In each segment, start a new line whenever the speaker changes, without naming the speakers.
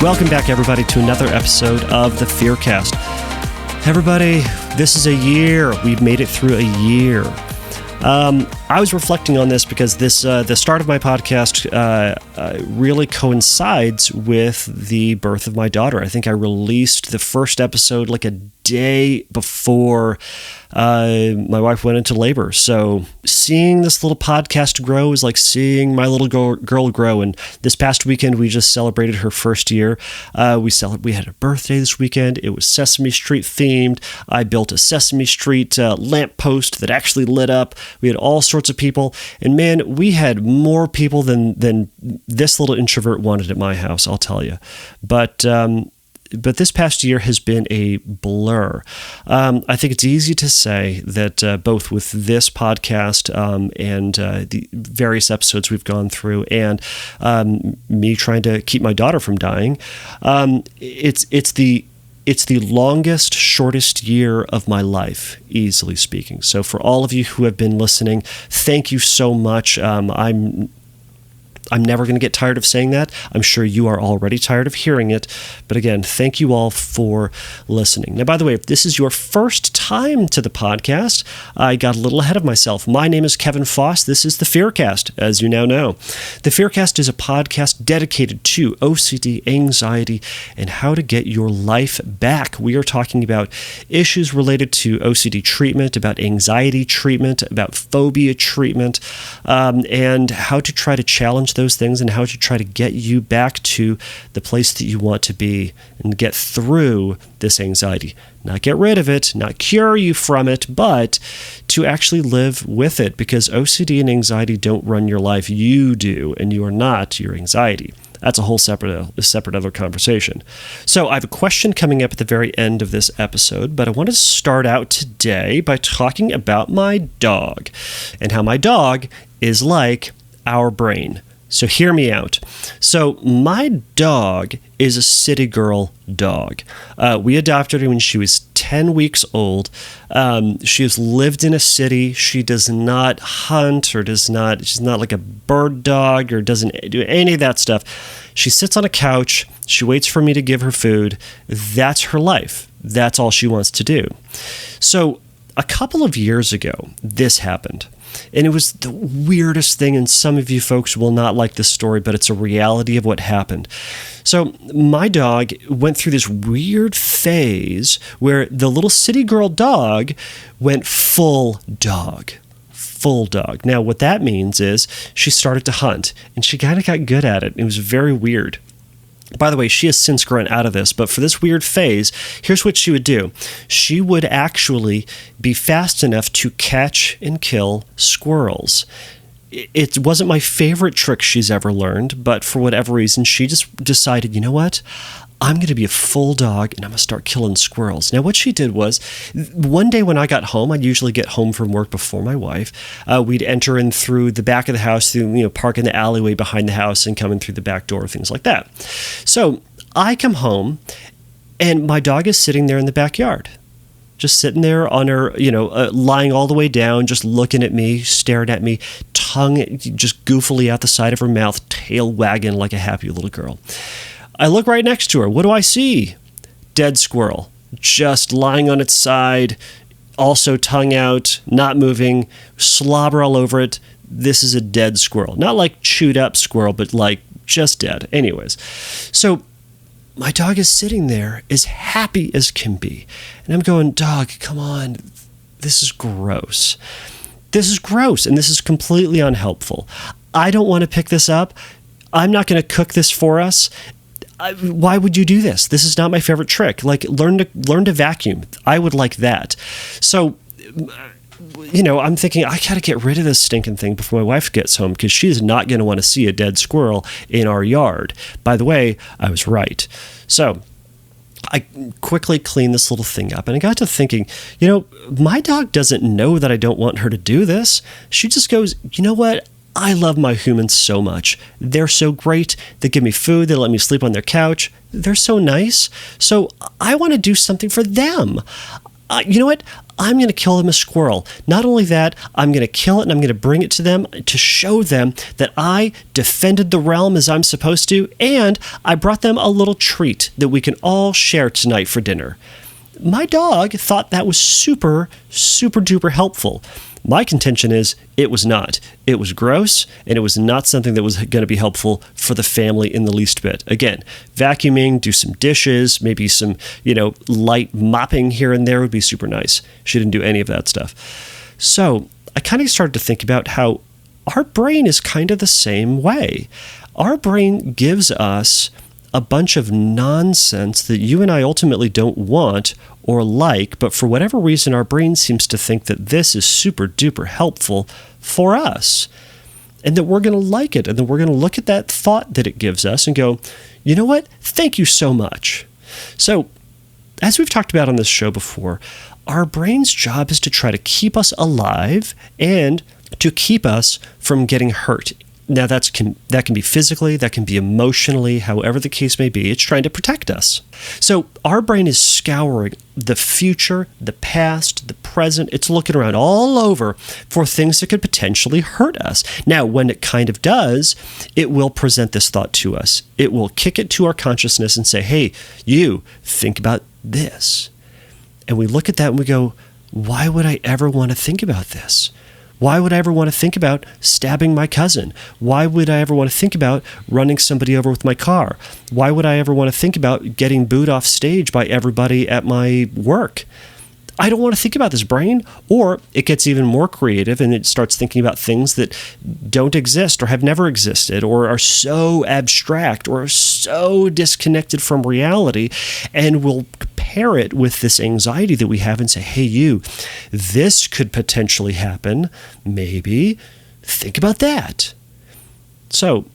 Welcome back, everybody, to another episode of the FearCast. Everybody, this is a year. We've made it through a year. I was reflecting on this because the start of my podcast really coincides with the birth of my daughter. I think I released the first episode like a day before my wife went into labor. So seeing this little podcast grow is like seeing my little girl grow. And this past weekend, we just celebrated her first year. We had a birthday this weekend. It was Sesame Street themed. I built a Sesame Street lamppost that actually lit up. We had all sorts of people. And man, we had more people than this little introvert wanted at my house, I'll tell you. But this past year has been a blur. I think it's easy to say that both with this podcast and the various episodes we've gone through and me trying to keep my daughter from dying, it's the longest, shortest year of my life, easily speaking. So for all of you who have been listening, thank you so much. I'm never going to get tired of saying that. I'm sure you are already tired of hearing it. But again, thank you all for listening. Now, by the way, if this is your first time to the podcast, I got a little ahead of myself. My name is Kevin Foss. This is the FearCast, as you now know. The FearCast is a podcast dedicated to OCD, anxiety, and how to get your life back. We are talking about issues related to OCD treatment, about anxiety treatment, about phobia treatment, and how to try to challenge those things and how to try to get you back to the place that you want to be and get through this anxiety. Not get rid of it, not cure you from it, but to actually live with it, because OCD and anxiety don't run your life. You do, and you are not your anxiety. That's a whole separate other conversation. So I have a question coming up at the very end of this episode, but I want to start out today by talking about my dog and how my dog is like our brain. So hear me out. So my dog is a city girl dog. We adopted her when she was 10 weeks old. She has lived in a city. She does not hunt or she's not like a bird dog or doesn't do any of that stuff. She sits on a couch. She waits for me to give her food. That's her life. That's all she wants to do. So a couple of years ago, this happened. And it was the weirdest thing, and some of you folks will not like this story, but it's a reality of what happened. So my dog went through this weird phase where the little city girl dog went full dog. Full dog. Now, what that means is she started to hunt, and she kind of got good at it. It was very weird. By the way, she has since grown out of this, but for this weird phase, here's what she would do. She would actually be fast enough to catch and kill squirrels. It wasn't my favorite trick she's ever learned, but for whatever reason, she just decided, you know what? I'm going to be a full dog and I'm going to start killing squirrels. Now, what she did was, one day when I got home, I'd usually get home from work before my wife. We'd enter in through the back of the house, park in the alleyway behind the house and come in through the back door, things like that. So I come home and my dog is sitting there in the backyard, just sitting there on her, lying all the way down, just looking at me, staring at me, tongue just goofily out the side of her mouth, tail wagging like a happy little girl. I look right next to her. What do I see? Dead squirrel, just lying on its side, also tongue out, not moving, slobber all over it. This is a dead squirrel. Not like chewed up squirrel, but like just dead. Anyways, so my dog is sitting there as happy as can be. And I'm going, dog, come on. This is gross. This is gross, and this is completely unhelpful. I don't want to pick this up. I'm not going to cook this for us. Why would you do this? This is not my favorite trick. Like, learn to vacuum. I would like that. So, I'm thinking, I got to get rid of this stinking thing before my wife gets home, because she is not going to want to see a dead squirrel in our yard. By the way, I was right. So I quickly cleaned this little thing up, and I got to thinking, my dog doesn't know that I don't want her to do this. She just goes, you know what? I love my humans so much. They're so great. They give me food. They let me sleep on their couch. They're so nice. So I want to do something for them. you know what? I'm going to kill them a squirrel. Not only that, I'm going to kill it and I'm going to bring it to them to show them that I defended the realm as I'm supposed to, and I brought them a little treat that we can all share tonight for dinner. My dog thought that was super, super duper helpful. My contention is it was not. It was gross, and it was not something that was going to be helpful for the family in the least bit. Again, vacuuming, do some dishes, maybe some, light mopping here and there would be super nice. She didn't do any of that stuff. So I kind of started to think about how our brain is kind of the same way. Our brain gives us a bunch of nonsense that you and I ultimately don't want or like, but for whatever reason, our brain seems to think that this is super duper helpful for us and that we're going to like it and that we're going to look at that thought that it gives us and go, you know what? Thank you so much. So, as we've talked about on this show before, our brain's job is to try to keep us alive and to keep us from getting hurt. Now, that can be physically, that can be emotionally, however the case may be. It's trying to protect us. So our brain is scouring the future, the past, the present. It's looking around all over for things that could potentially hurt us. Now, when it kind of does, it will present this thought to us. It will kick it to our consciousness and say, hey, you, think about this. And we look at that and we go, why would I ever want to think about this? Why would I ever want to think about stabbing my cousin? Why would I ever want to think about running somebody over with my car? Why would I ever want to think about getting booed off stage by everybody at my work? I don't want to think about this, brain. Or it gets even more creative and it starts thinking about things that don't exist or have never existed or are so abstract or so disconnected from reality, and will pair it with this anxiety that we have and say, hey, you, this could potentially happen. Maybe think about that. So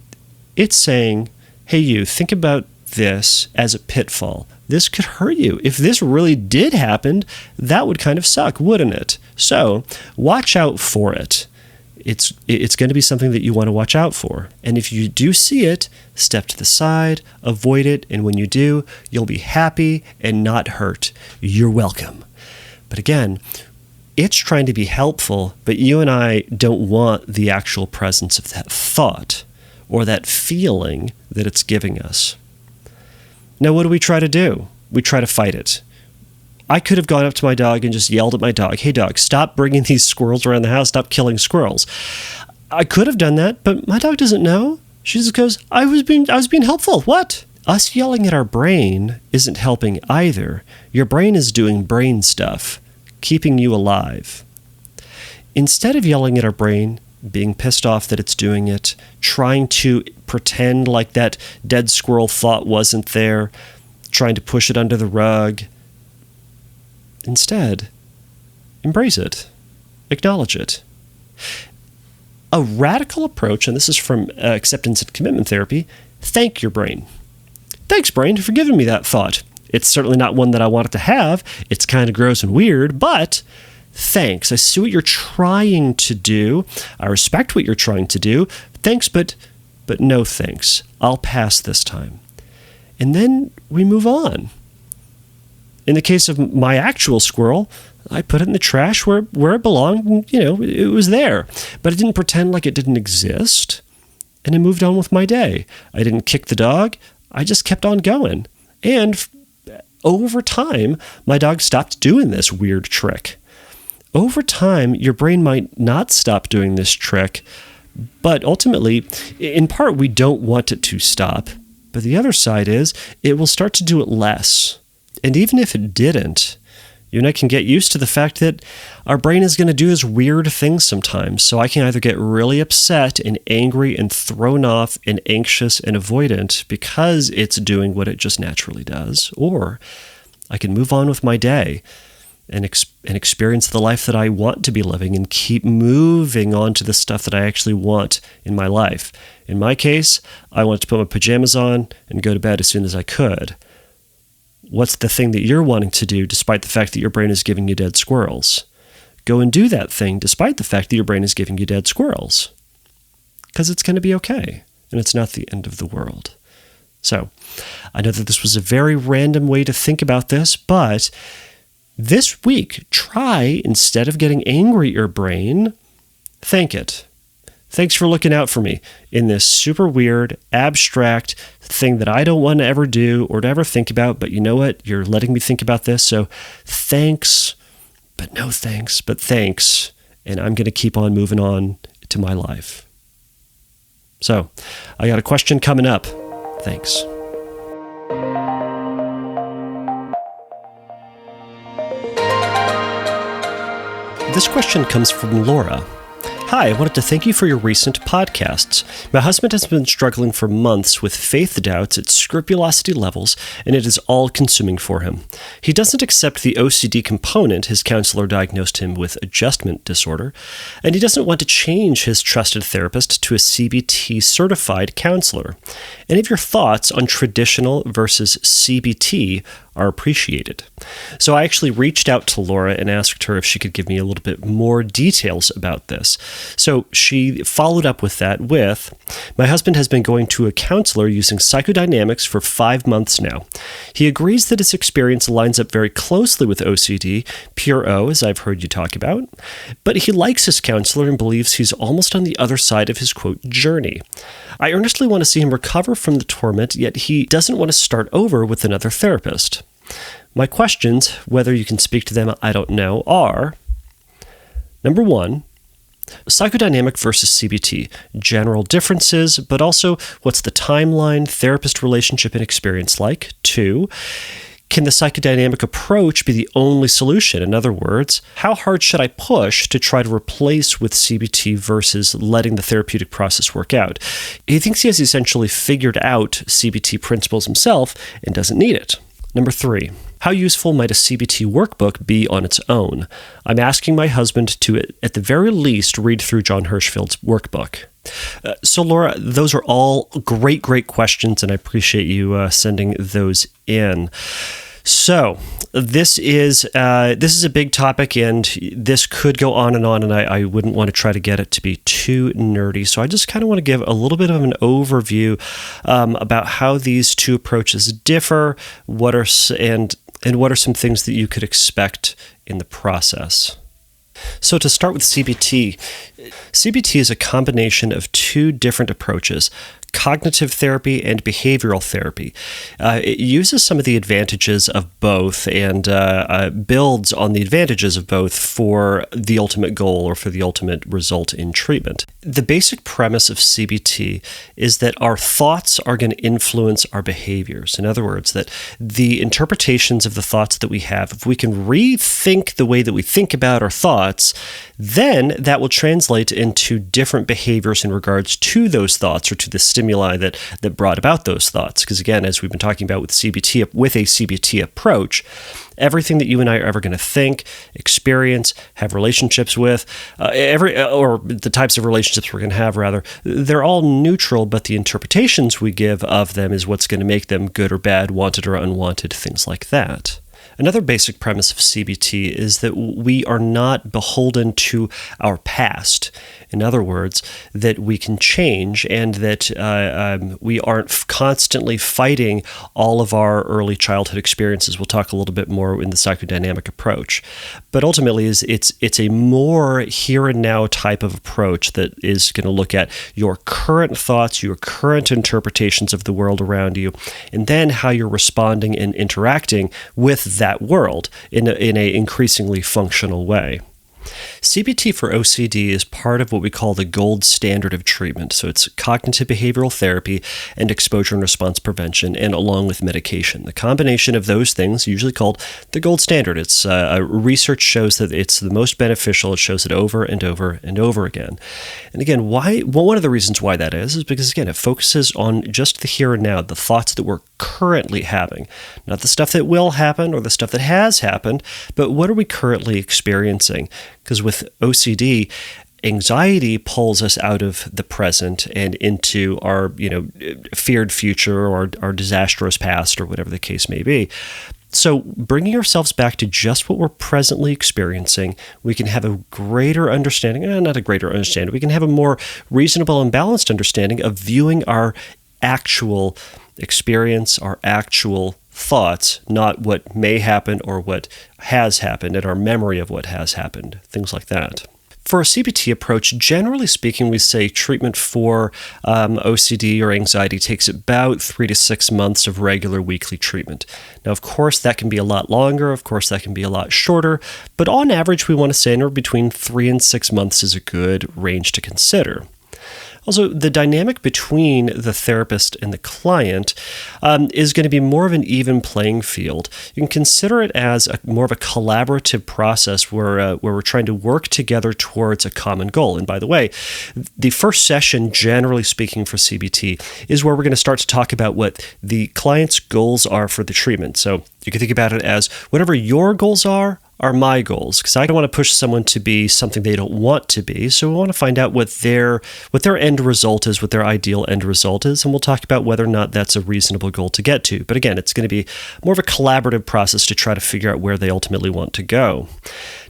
it's saying, hey, you, think about this as a pitfall. This could hurt you. If this really did happen, that would kind of suck, wouldn't it? So watch out for it. It's going to be something that you want to watch out for. And if you do see it, step to the side, avoid it, and when you do, you'll be happy and not hurt. You're welcome. But again, it's trying to be helpful, but you and I don't want the actual presence of that thought or that feeling that it's giving us. Now, what do we try to do? We try to fight it. I could have gone up to my dog and just yelled at my dog, hey dog, stop bringing these squirrels around the house, stop killing squirrels. I could have done that, but my dog doesn't know. She just goes, I was being helpful. What? Us yelling at our brain isn't helping either. Your brain is doing brain stuff, keeping you alive. Instead of yelling at our brain, being pissed off that it's doing it, trying to pretend like that dead squirrel thought wasn't there, trying to push it under the rug, instead, embrace it. Acknowledge it. A radical approach, and this is from acceptance and commitment therapy, thank your brain. Thanks, brain, for giving me that thought. It's certainly not one that I wanted to have. It's kind of gross and weird, but thanks. I see what you're trying to do. I respect what you're trying to do. Thanks, but no thanks. I'll pass this time. And then we move on. In the case of my actual squirrel, I put it in the trash where it belonged. It was there. But I didn't pretend like it didn't exist. And I moved on with my day. I didn't kick the dog. I just kept on going. And over time, my dog stopped doing this weird trick. Over time, your brain might not stop doing this trick, but ultimately, in part, we don't want it to stop. But the other side is, it will start to do it less. And even if it didn't, you and I can get used to the fact that our brain is going to do this weird thing sometimes. So I can either get really upset and angry and thrown off and anxious and avoidant because it's doing what it just naturally does, or I can move on with my day and experience the life that I want to be living and keep moving on to the stuff that I actually want in my life. In my case, I wanted to put my pajamas on and go to bed as soon as I could. What's the thing that you're wanting to do despite the fact that your brain is giving you dead squirrels? Go and do that thing despite the fact that your brain is giving you dead squirrels. Because it's going to be okay, and it's not the end of the world. So, I know that this was a very random way to think about this, but This week, try, instead of getting angry at your brain, thank it. Thanks for looking out for me in this super weird, abstract thing that I don't want to ever do or to ever think about, but you know what? You're letting me think about this, so thanks, but no thanks, but thanks, and I'm going to keep on moving on to my life. So, I got a question coming up. Thanks. This question comes from Laura. Hi, I wanted to thank you for your recent podcasts. My husband has been struggling for months with faith doubts at scrupulosity levels, and it is all-consuming for him. He doesn't accept the OCD component. His counselor diagnosed him with adjustment disorder, and he doesn't want to change his trusted therapist to a CBT-certified counselor. Any of your thoughts on traditional versus CBT are appreciated. So I actually reached out to Laura and asked her if she could give me a little bit more details about this. So she followed up with that with, my husband has been going to a counselor using Psychodynamics for 5 months now. He agrees that his experience lines up very closely with OCD, pure O, as I've heard you talk about, but he likes his counselor and believes he's almost on the other side of his, quote, journey. I earnestly want to see him recover from the torment, yet he doesn't want to start over with another therapist. My questions, whether you can speak to them, I don't know, are, number 1, psychodynamic versus CBT, general differences, but also what's the timeline, therapist relationship, and experience like? 2, can the psychodynamic approach be the only solution? In other words, how hard should I push to try to replace with CBT versus letting the therapeutic process work out? He thinks he has essentially figured out CBT principles himself and doesn't need it. Number 3, how useful might a CBT workbook be on its own? I'm asking my husband to, at the very least, read through John Hirschfield's workbook. So, Laura, those are all great questions, and I appreciate you sending those in. So, this is a big topic, and this could go on, and I wouldn't want to try to get it to be too nerdy. So I just kind of want to give a little bit of an overview about how these two approaches differ, what are some things that you could expect in the process. So to start with CBT, CBT is a combination of two different approaches, cognitive therapy and behavioral therapy. It uses some of the advantages of both and builds on the advantages of both for the ultimate goal or for the ultimate result in treatment. The basic premise of CBT is that our thoughts are going to influence our behaviors. In other words, that the interpretations of the thoughts that we have, if we can rethink the way that we think about our thoughts, then that will translate into different behaviors in regards to those thoughts or to the stimuli that brought about those thoughts. Because again, as we've been talking about with a CBT approach, everything that you and I are ever going to think, experience, have relationships with, or the types of relationships we're going to have, rather, they're all neutral, but the interpretations we give of them is what's going to make them good or bad, wanted or unwanted, things like that. Another basic premise of CBT is that we are not beholden to our past. In other words, that we can change and that we aren't constantly fighting all of our early childhood experiences. We'll talk a little bit more in the psychodynamic approach. But ultimately, it's a more here and now type of approach that is going to look at your current thoughts, your current interpretations of the world around you, and then how you're responding and interacting with that world in a increasingly functional way. CBT for OCD is part of what we call the gold standard of treatment. So it's cognitive behavioral therapy and exposure and response prevention, and along with medication. The combination of those things, usually called the gold standard. It's research shows that it's the most beneficial. It shows it over and over and over again. And again, one of the reasons why that is because, again, it focuses on just the here and now, the thoughts that we're currently having. Not the stuff that will happen or the stuff that has happened, but what are we currently experiencing? Because with OCD, anxiety pulls us out of the present and into our, feared future or our disastrous past or whatever the case may be. So bringing ourselves back to just what we're presently experiencing, we can have a greater understanding, not a greater understanding, we can have a more reasonable and balanced understanding of viewing our actual experience, our actual thoughts, not what may happen or what has happened, and our memory of what has happened, things like that. For a CBT approach, generally speaking, we say treatment for OCD or anxiety takes about 3 to 6 months of regular weekly treatment. Now, of course, that can be a lot longer. Of course, that can be a lot shorter. But on average, we want to say anywhere between 3 and 6 months is a good range to consider. Also, the dynamic between the therapist and the client is going to be more of an even playing field. You can consider it as more of a collaborative process where we're trying to work together towards a common goal. And by the way, the first session, generally speaking for CBT, is where we're going to start to talk about what the client's goals are for the treatment. So you can think about it as whatever your goals are my goals, because I don't want to push someone to be something they don't want to be. So we want to find out what their end result is, what their ideal end result is, and we'll talk about whether or not that's a reasonable goal to get to. But again, it's going to be more of a collaborative process to try to figure out where they ultimately want to go.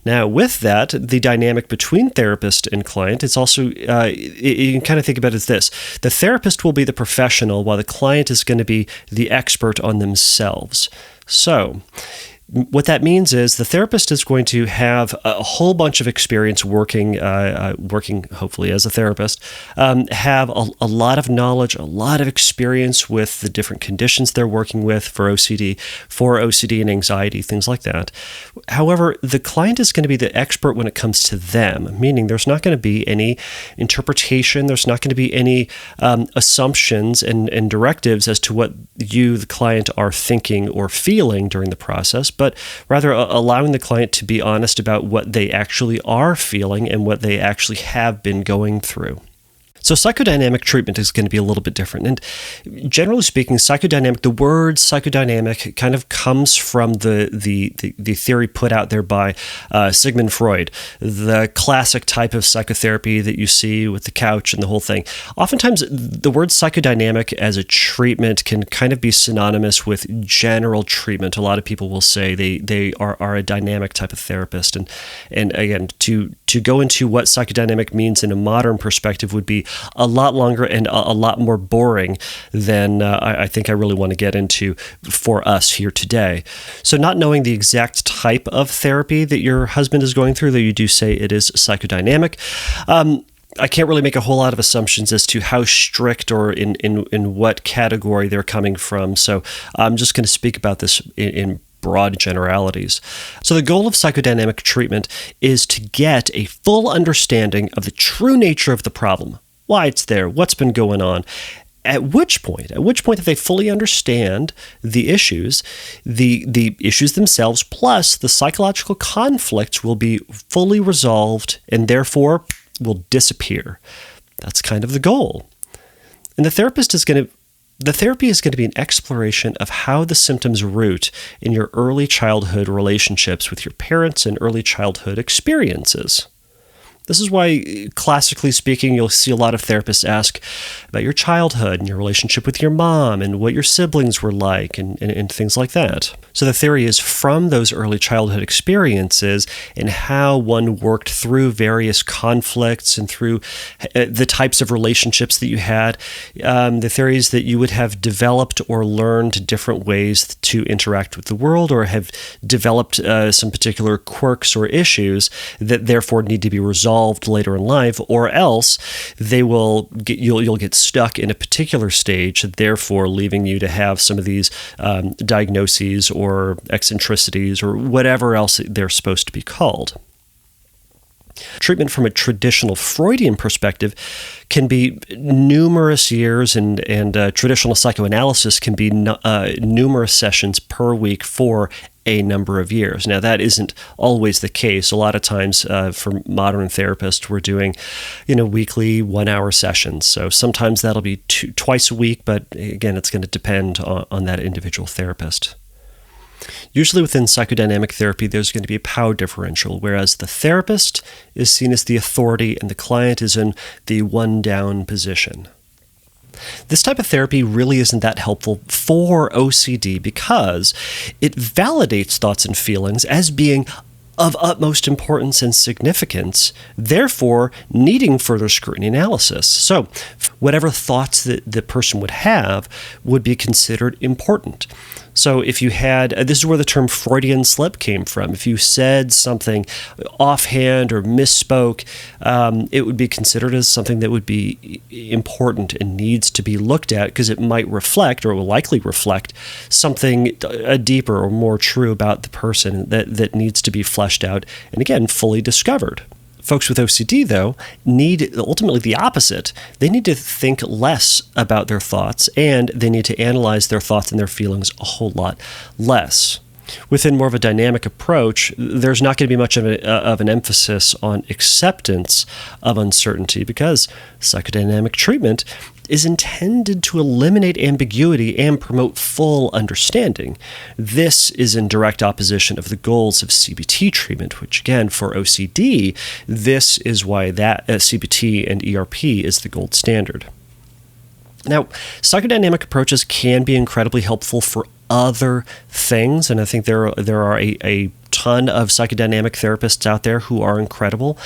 Now, with that, the dynamic between therapist and client is also, you can kind of think about it as this. The therapist will be the professional, while the client is going to be the expert on themselves. So what that means is the therapist is going to have a whole bunch of experience working hopefully as a therapist, have a lot of knowledge, a lot of experience with the different conditions they're working with for OCD and anxiety, things like that. However, the client is going to be the expert when it comes to them, meaning there's not going to be any interpretation, there's not going to be any assumptions and directives as to what you, the client, are thinking or feeling during the process, but rather allowing the client to be honest about what they actually are feeling and what they actually have been going through. So psychodynamic treatment is going to be a little bit different. And generally speaking, the word psychodynamic kind of comes from the theory put out there by Sigmund Freud, the classic type of psychotherapy that you see with the couch and the whole thing. Oftentimes, the word psychodynamic as a treatment can kind of be synonymous with general treatment. A lot of people will say they are a dynamic type of therapist. And again, to go into what psychodynamic means in a modern perspective would be a lot longer and a lot more boring than I think I really want to get into for us here today. So not knowing the exact type of therapy that your husband is going through, though you do say it is psychodynamic, I can't really make a whole lot of assumptions as to how strict or in what category they're coming from. So I'm just going to speak about this in broad generalities. So the goal of psychodynamic treatment is to get a full understanding of the true nature of the problem, why it's there, what's been going on. At which point if they fully understand the issues themselves, plus the psychological conflicts will be fully resolved and therefore will disappear. That's kind of the goal. And the therapy is going to be an exploration of how the symptoms root in your early childhood relationships with your parents and early childhood experiences. This is why, classically speaking, you'll see a lot of therapists ask about your childhood and your relationship with your mom and what your siblings were like and things like that. So the theory is from those early childhood experiences and how one worked through various conflicts and through the types of relationships that you had. The theory is that you would have developed or learned different ways to interact with the world or have developed some particular quirks or issues that therefore need to be resolved later in life, or else you'll get stuck in a particular stage, therefore leaving you to have some of these diagnoses or eccentricities or whatever else they're supposed to be called. Treatment from a traditional Freudian perspective can be numerous years, and traditional psychoanalysis can be numerous sessions per week for a number of years. Now, that isn't always the case. A lot of times for modern therapists, we're doing weekly 1-hour sessions. So sometimes that'll be twice a week, but again, it's going to depend on that individual therapist. Usually within psychodynamic therapy, there's going to be a power differential, whereas the therapist is seen as the authority and the client is in the one-down position. This type of therapy really isn't that helpful for OCD because it validates thoughts and feelings as being of utmost importance and significance, therefore needing further scrutiny analysis. So whatever thoughts that the person would have would be considered important. So if you had, this is where the term Freudian slip came from. If you said something offhand or misspoke, it would be considered as something that would be important and needs to be looked at because it might reflect, or will likely reflect, something deeper or more true about the person that needs to be fleshed out and, again, fully discovered. Folks with OCD, though, need ultimately the opposite. They need to think less about their thoughts, and they need to analyze their thoughts and their feelings a whole lot less. Within more of a dynamic approach, there's not going to be much of an emphasis on acceptance of uncertainty because psychodynamic treatment is intended to eliminate ambiguity and promote full understanding. This is in direct opposition of the goals of CBT treatment, which, again, for OCD, this is why that CBT and ERP is the gold standard. Now, psychodynamic approaches can be incredibly helpful for other things, and I think there are a ton of psychodynamic therapists out there who are incredible.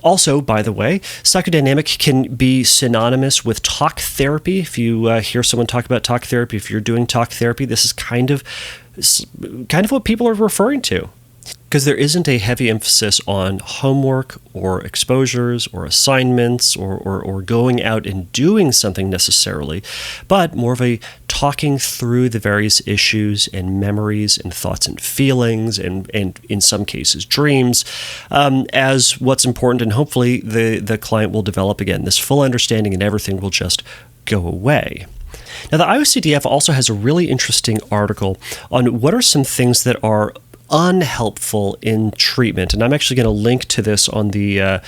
Also, by the way, psychodynamic can be synonymous with talk therapy. If you hear someone talk about talk therapy, if you're doing talk therapy, this is kind of what people are referring to. Because there isn't a heavy emphasis on homework or exposures or assignments or going out and doing something necessarily, but more of a talking through the various issues and memories and thoughts and feelings and in some cases dreams as what's important, and hopefully the client will develop, again, this full understanding and everything will just go away. Now, the IOCDF also has a really interesting article on what are some things that are unhelpful in treatment, and I'm actually going to link to this on the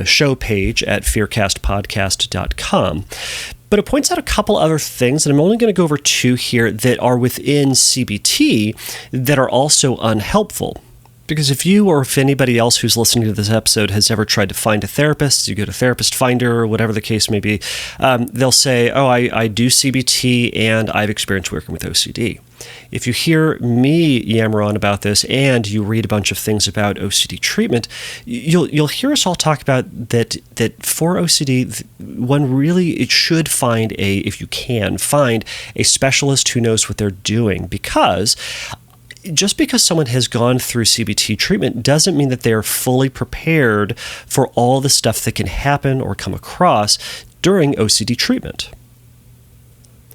show page at FearCastPodcast.com. But it points out a couple other things, and I'm only going to go over two here that are within CBT that are also unhelpful. Because if you or if anybody else who's listening to this episode has ever tried to find a therapist, you go to Therapist Finder or whatever the case may be, they'll say, oh, I do CBT and I've experienced working with OCD. If you hear me yammer on about this and you read a bunch of things about OCD treatment, you'll hear us all talk about that for OCD, it should find if you can, find a specialist who knows what they're doing, because just because someone has gone through CBT treatment doesn't mean that they're fully prepared for all the stuff that can happen or come across during OCD treatment.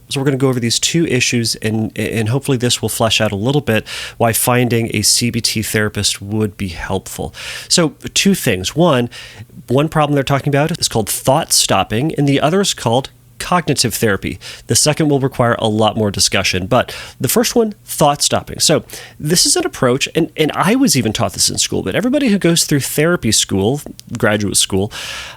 So we're going to go over these two issues, and hopefully this will flesh out a little bit why finding a CBT therapist would be helpful. So two things. One problem they're talking about is called thought stopping, and the other is called cognitive therapy. The second will require a lot more discussion, but the first one, thought stopping. So this is an approach, and I was even taught this in school, but everybody who goes through therapy school, graduate school,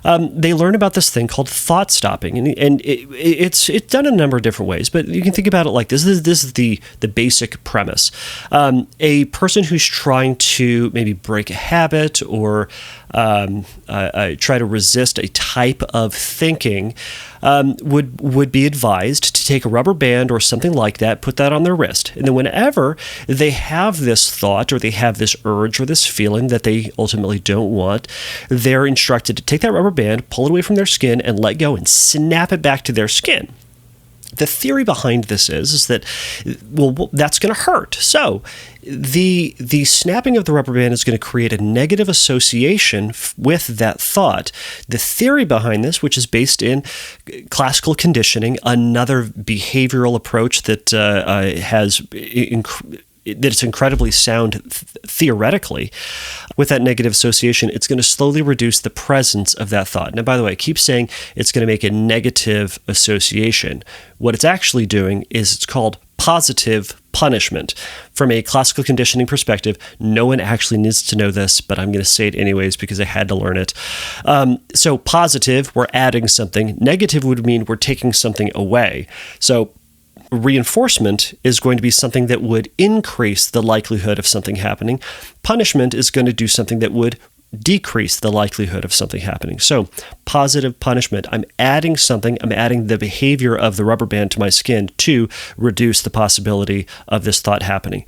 they learn about this thing called thought stopping, and it's done in a number of different ways, but you can think about it like this. This is the basic premise. A person who's trying to maybe break a habit or try to resist a type of thinking would be advised to take a rubber band or something like that, put that on their wrist. And then whenever they have this thought or they have this urge or this feeling that they ultimately don't want, they're instructed to take that rubber band, pull it away from their skin, and let go and snap it back to their skin. The theory behind this is that, well, that's going to hurt. So the snapping of the rubber band is going to create a negative association with that thought. The theory behind this, which is based in classical conditioning, another behavioral approach that it's incredibly sound theoretically. With that negative association, it's going to slowly reduce the presence of that thought. Now, by the way, I keep saying it's going to make a negative association. What it's actually doing is it's called positive punishment. From a classical conditioning perspective, no one actually needs to know this, but I'm going to say it anyways because I had to learn it. So positive, we're adding something. Negative would mean we're taking something away. So reinforcement is going to be something that would increase the likelihood of something happening. Punishment is going to do something that would decrease the likelihood of something happening. So positive punishment, I'm adding something, I'm adding the behavior of the rubber band to my skin to reduce the possibility of this thought happening.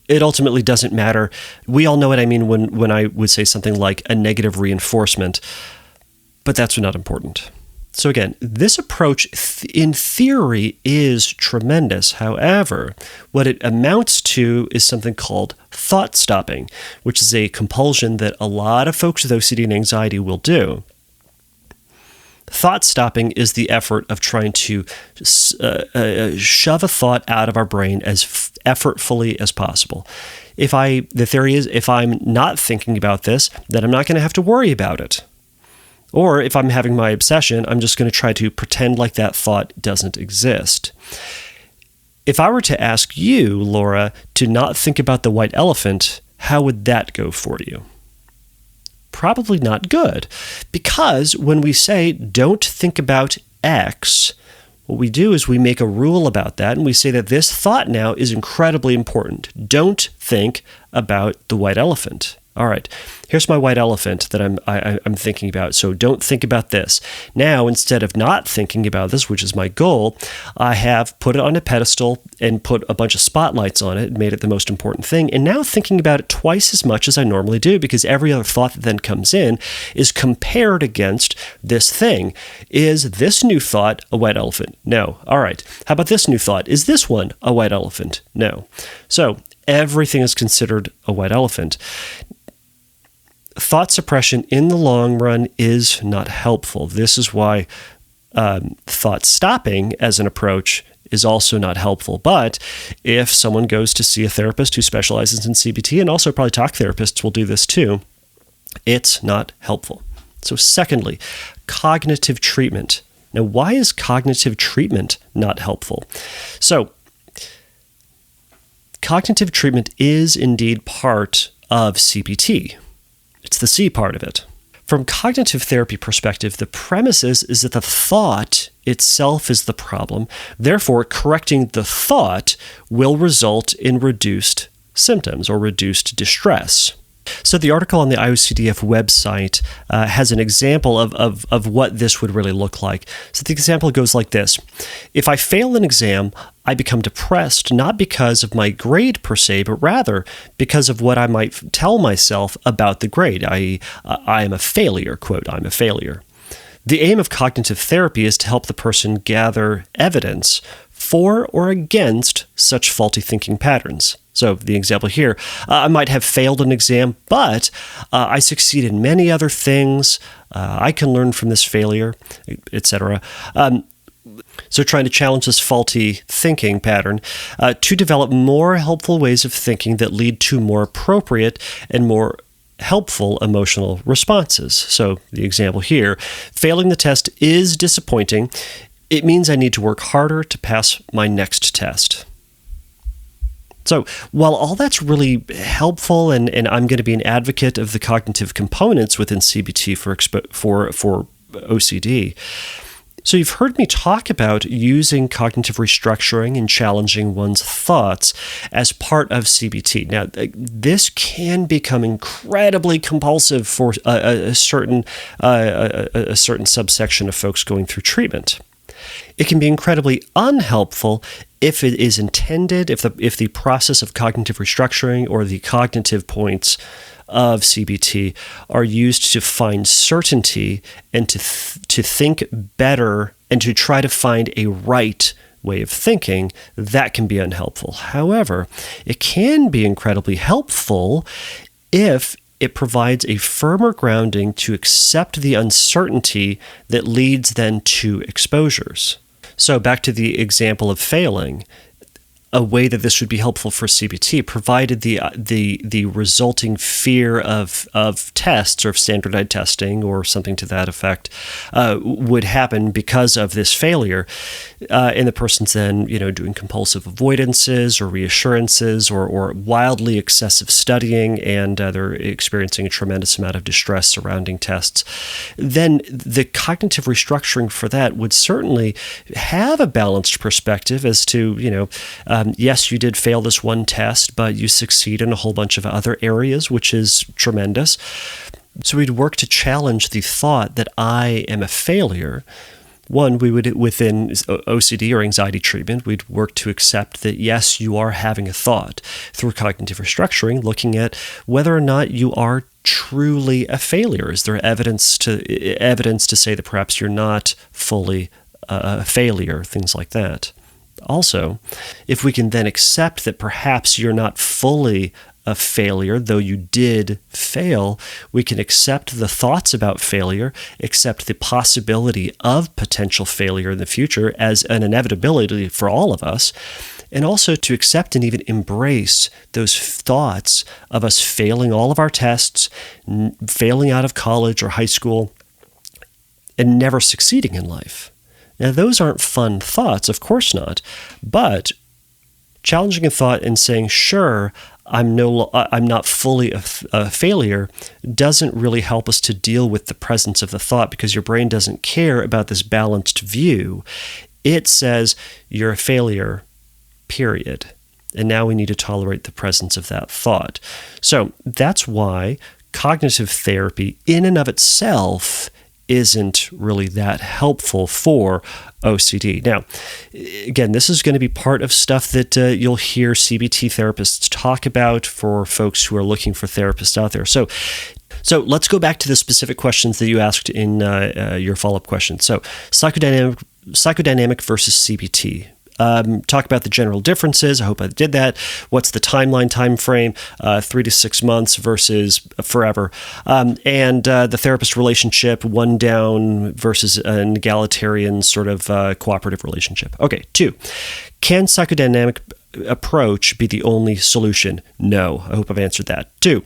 It ultimately doesn't matter. We all know what I mean when I would say something like a negative reinforcement, but that's not important. So again, this approach in theory is tremendous. However, what it amounts to is something called thought stopping, which is a compulsion that a lot of folks with OCD and anxiety will do. Thought stopping is the effort of trying to shove a thought out of our brain as effortfully as possible. The theory is, if I'm not thinking about this, then I'm not going to have to worry about it. Or if I'm having my obsession, I'm just going to try to pretend like that thought doesn't exist. If I were to ask you, Laura, to not think about the white elephant, how would that go for you? Probably not good, because when we say don't think about X, what we do is we make a rule about that, and we say that this thought now is incredibly important. Don't think about the white elephant. All right, here's my white elephant that I'm thinking about, so don't think about this. Now, instead of not thinking about this, which is my goal, I have put it on a pedestal and put a bunch of spotlights on it and made it the most important thing, and now thinking about it twice as much as I normally do, because every other thought that then comes in is compared against this thing. Is this new thought a white elephant? No. All right, how about this new thought? Is this one a white elephant? No. So everything is considered a white elephant. Thought suppression in the long run is not helpful. This is why thought stopping as an approach is also not helpful. But if someone goes to see a therapist who specializes in CBT, and also probably talk therapists will do this too, it's not helpful. So secondly, cognitive treatment. Now, why is cognitive treatment not helpful? So cognitive treatment is indeed part of CBT. It's the C part of it. From cognitive therapy perspective, the premise is that the thought itself is the problem. Therefore, correcting the thought will result in reduced symptoms or reduced distress. So the article on the IOCDF website has an example of what this would really look like. So the example goes like this. If I fail an exam, I become depressed, not because of my grade per se, but rather because of what I might tell myself about the grade, i.e., I am a failure, quote, I'm a failure. The aim of cognitive therapy is to help the person gather evidence for or against such faulty thinking patterns. So the example here, I might have failed an exam, but I succeed in many other things. I can learn from this failure, etc. So trying to challenge this faulty thinking pattern to develop more helpful ways of thinking that lead to more appropriate and more helpful emotional responses. So the example here, failing the test is disappointing. It means I need to work harder to pass my next test. So while all that's really helpful, and I'm going to be an advocate of the cognitive components within CBT for OCD, so you've heard me talk about using cognitive restructuring and challenging one's thoughts as part of CBT. Now, this can become incredibly compulsive for a certain subsection of folks going through treatment. It can be incredibly unhelpful if it is intended, if the process of cognitive restructuring or the cognitive points of CBT are used to find certainty and to think better and to try to find a right way of thinking. That can be unhelpful. However, it can be incredibly helpful if it provides a firmer grounding to accept the uncertainty that leads then to exposures. So back to the example of failing, a way that this would be helpful for CBT, provided the resulting fear of tests or of standardized testing or something to that effect would happen because of this failure, and the person's then doing compulsive avoidances or reassurances or wildly excessive studying, and they're experiencing a tremendous amount of distress surrounding tests. Then the cognitive restructuring for that would certainly have a balanced perspective as to yes, you did fail this one test, but you succeed in a whole bunch of other areas, which is tremendous. So we'd work to challenge the thought that I am a failure. One, we would, within OCD or anxiety treatment, we'd work to accept that, yes, you are having a thought through cognitive restructuring, looking at whether or not you are truly a failure? Is there evidence to say that perhaps you're not fully a failure, things like that? Also, if we can then accept that perhaps you're not fully a failure, though you did fail, we can accept the thoughts about failure, accept the possibility of potential failure in the future as an inevitability for all of us, and also to accept and even embrace those thoughts of us failing all of our tests, failing out of college or high school, and never succeeding in life. Now, those aren't fun thoughts, of course not, but challenging a thought and saying, sure, I'm not fully a failure, doesn't really help us to deal with the presence of the thought, because your brain doesn't care about this balanced view. It says you're a failure, period. And now we need to tolerate the presence of that thought. So that's why cognitive therapy in and of itself isn't really that helpful for OCD. Now, again, this is going to be part of stuff that you'll hear CBT therapists talk about for folks who are looking for therapists out there. So let's go back to the specific questions that you asked in your follow-up question. So psychodynamic versus CBT. Talk about the general differences. I hope I did that. What's the time frame? 3 to 6 months versus forever. And the therapist relationship, one down versus an egalitarian sort of cooperative relationship. Okay, 2. Can psychodynamic approach be the only solution? No. I hope I've answered that. 2.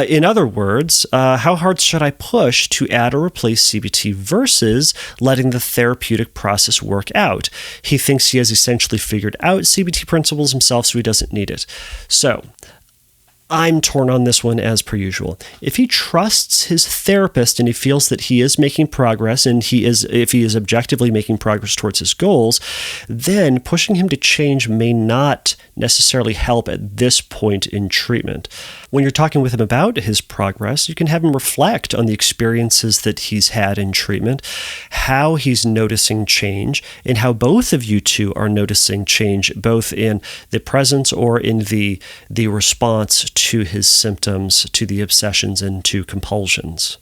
In other words, how hard should I push to add or replace CBT versus letting the therapeutic process work out? He thinks he has essentially figured out CBT principles himself, so he doesn't need it. So I'm torn on this one as per usual. If he trusts his therapist and he feels that he is making progress, and if he is objectively making progress towards his goals, then pushing him to change may not necessarily help at this point in treatment. When you're talking with him about his progress, you can have him reflect on the experiences that he's had in treatment, how he's noticing change, and how both of you two are noticing change, both in the presence or in the response to his symptoms, to the obsessions, and to compulsions.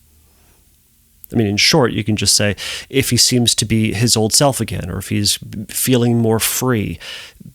I mean, in short, you can just say if he seems to be his old self again, or if he's feeling more free.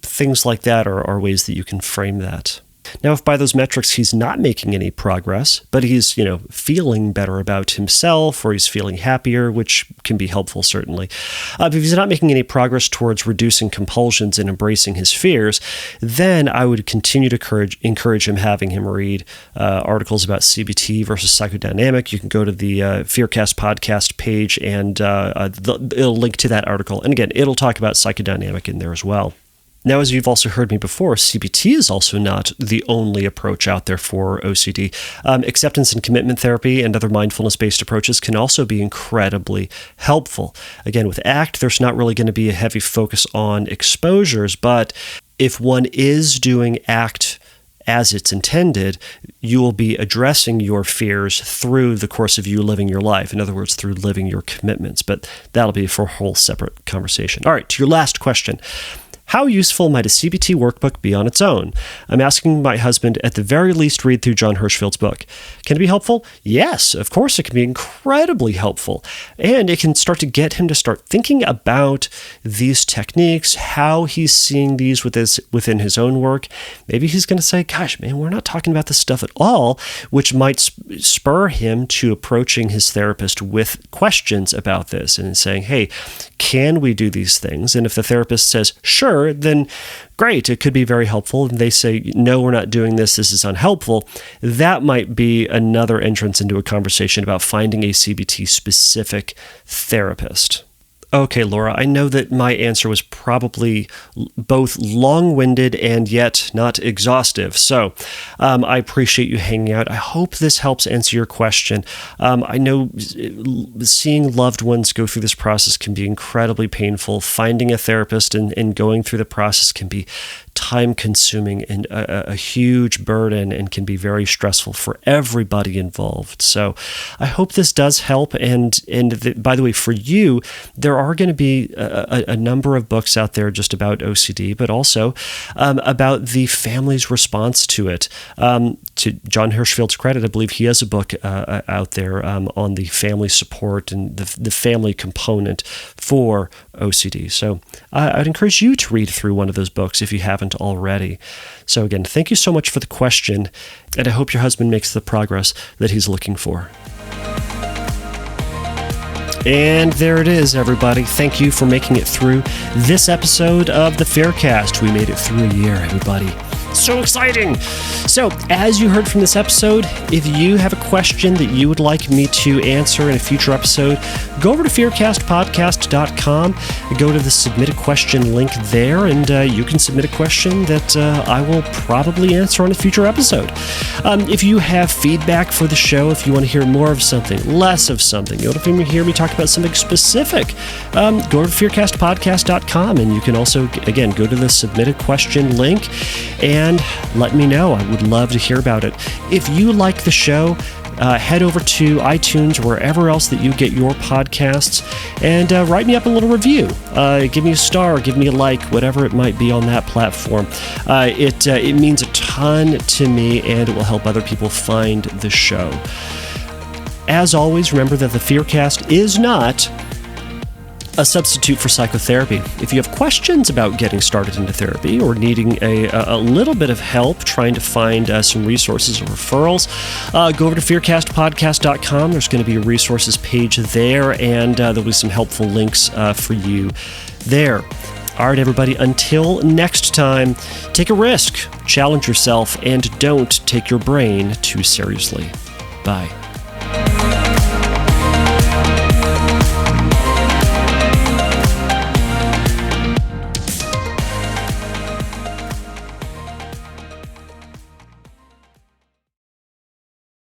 Things like that are ways that you can frame that. Now, if by those metrics he's not making any progress, but he's, feeling better about himself, or he's feeling happier, which can be helpful certainly. But if he's not making any progress towards reducing compulsions and embracing his fears, then I would continue to encourage him, having him read articles about CBT versus psychodynamic. You can go to the FearCast podcast page, and it'll link to that article. And again, it'll talk about psychodynamic in there as well. Now, as you've also heard me before, CBT is also not the only approach out there for OCD. Acceptance and commitment therapy and other mindfulness-based approaches can also be incredibly helpful. Again, with ACT, there's not really going to be a heavy focus on exposures, but if one is doing ACT as it's intended, you will be addressing your fears through the course of you living your life. In other words, through living your commitments. But that'll be for a whole separate conversation. All right, to your last question. How useful might a CBT workbook be on its own? I'm asking my husband at the very least read through John Hirschfield's book. Can it be helpful? Yes, of course it can be incredibly helpful. And it can start to get him to start thinking about these techniques, how he's seeing these within his own work. Maybe he's going to say, gosh, man, we're not talking about this stuff at all, which might spur him to approaching his therapist with questions about this and saying, hey, can we do these things? And if the therapist says, sure, then great, it could be very helpful. And they say, no, we're not doing this, this is unhelpful. That might be another entrance into a conversation about finding a CBT-specific therapist. Okay, Laura, I know that my answer was probably both long-winded and yet not exhaustive. So I appreciate you hanging out. I hope this helps answer your question. I know seeing loved ones go through this process can be incredibly painful. Finding a therapist and going through the process can be time-consuming and a huge burden, and can be very stressful for everybody involved. So I hope this does help. And by the way, for you, there are going to be a number of books out there just about OCD, but also about the family's response to it. to John Hirschfield's credit, I believe he has a book out there on the family support and the family component for OCD. So I'd encourage you to read through one of those books if you haven't already. So again, thank you so much for the question, and I hope your husband makes the progress that he's looking for. And there it is, everybody. Thank you for making it through this episode of the FearCast. We made it through a year, everybody. So exciting! So, as you heard from this episode, if you have a question that you would like me to answer in a future episode, go over to FearCastPodcast.com, go to the Submit a Question link there, and you can submit a question that I will probably answer on a future episode. If you have feedback for the show, if you want to hear more of something, less of something, you want to hear me talk about something specific, go over to FearCastPodcast.com, and you can also, again, go to the Submit a Question link and let me know. I would love to hear about it. If you like the show, head over to iTunes or wherever else that you get your podcasts and write me up a little review. Give me a star, give me a like, whatever it might be on that platform. It means a ton to me, and it will help other people find the show. As always, remember that the FearCast is not a substitute for psychotherapy. If you have questions about getting started into therapy or needing a little bit of help trying to find some resources or referrals, go over to FearCastPodcast.com. There's going to be a resources page there, and there'll be some helpful links for you there. All right, everybody, until next time, take a risk, challenge yourself, and don't take your brain too seriously. Bye.